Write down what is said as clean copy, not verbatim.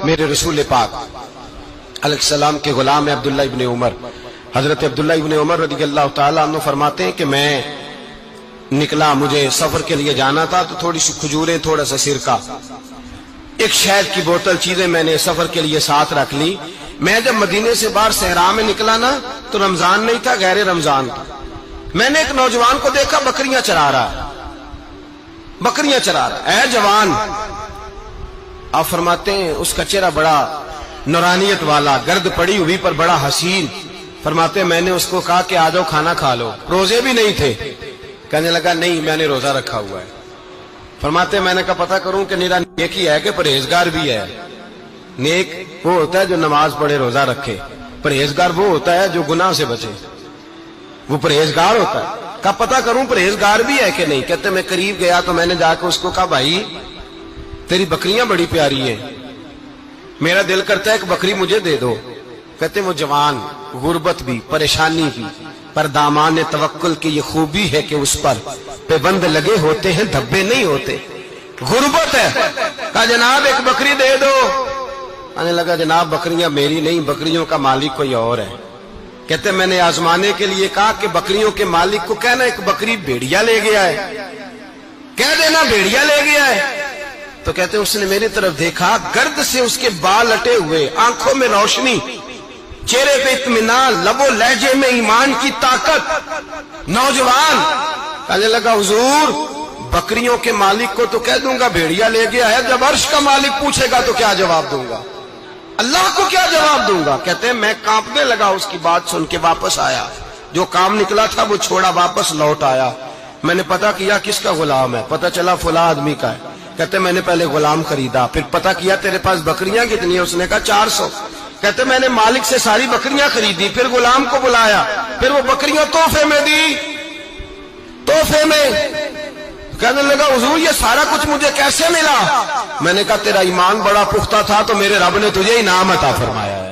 میرے رسول پاک علیہ السلام کے غلام عبداللہ ابن عمر، حضرت عبداللہ ابن عمر رضی اللہ تعالیٰ عنہ فرماتے ہیں کہ میں نکلا، مجھے سفر کے لیے جانا تھا، تو تھوڑی سی کھجوریں، تھوڑا سا سرکہ، ایک شہد کی بوتل، چیزیں میں نے سفر کے لیے ساتھ رکھ لی۔ میں جب مدینے سے باہر صحرا میں نکلا نا تو رمضان نہیں تھا، غیر رمضان تھا۔ میں نے ایک نوجوان کو دیکھا بکریاں چرا رہا، بکریاں چرا رہا، اے جوان! آپ فرماتے ہیں اس کا چہرہ بڑا نورانیت والا، گرد پڑی ہوئی پر بڑا حسین۔ فرماتے ہیں میں نے اس کو کہا کہ آ جاؤ کھانا کھا لو، روزے بھی نہیں تھے۔ کہنے لگا نہیں میں نے روزہ رکھا ہوا ہے۔ فرماتے ہیں میں نے کہا پتہ کروں کہ نیرا نیک ہی ہے کہ پرہیزگار بھی ہے؟ نیک وہ ہوتا ہے جو نماز پڑھے روزہ رکھے، پرہیزگار وہ ہوتا ہے جو گناہ سے بچے، وہ پرہیزگار ہوتا ہے۔ کہا پتہ کروں پرہیزگار بھی ہے کہ نہیں؟ کہتے میں قریب گیا تو میں نے جا کے اس کو کہا بھائی تیری بکریاں بڑی پیاری ہیں، میرا دل کرتا ہے ایک بکری مجھے دے دو۔ کہتے وہ جوان، غربت بھی، پریشانی بھی، پر دامان توکل کی یہ خوبی ہے کہ اس پر پابند لگے ہوتے ہیں، دھبے نہیں ہوتے۔ غربت ہے، کہا جناب ایک بکری دے دو۔ آنے لگا جناب بکریاں میری نہیں، بکریوں کا مالک کوئی اور ہے۔ کہتے میں نے آزمانے کے لیے کہا کہ بکریوں کے مالک کو کہنا ایک بکری بھیڑیا لے گیا ہے، کہہ دینا بھیڑیا لے گیا ہے۔ تو کہتے ہیں اس نے میری طرف دیکھا، گرد سے اس کے بال اٹے ہوئے، آنکھوں میں روشنی، چہرے پہ اطمینان، لب و لہجے میں ایمان کی طاقت۔ نوجوان کہنے لگا حضور بکریوں کے مالک کو تو کہہ دوں گا بھیڑیا لے گیا ہے، جب عرش کا مالک پوچھے گا تو کیا جواب دوں گا؟ اللہ کو کیا جواب دوں گا؟ کہتے ہیں میں کانپنے لگا، اس کی بات سن کے واپس آیا، جو کام نکلا تھا وہ چھوڑا، واپس لوٹ آیا۔ میں نے پتا کیا کس کا غلام ہے، پتا چلا فلاں آدمی کا ہے۔ کہتے میں نے پہلے غلام خریدا، پھر پتا کیا تیرے پاس بکریاں کتنی ہیں؟ اس نے کہا 400۔ کہتے میں نے مالک سے ساری بکریاں خریدی، پھر غلام کو بلایا، پھر وہ بکریاں تحفے میں دی، تحفے میں۔ کہنے لگا حضور یہ سارا کچھ مجھے کیسے ملا؟ میں نے کہا تیرا ایمان بڑا پختہ تھا تو میرے رب نے تجھے انعام عطا فرمایا ہے۔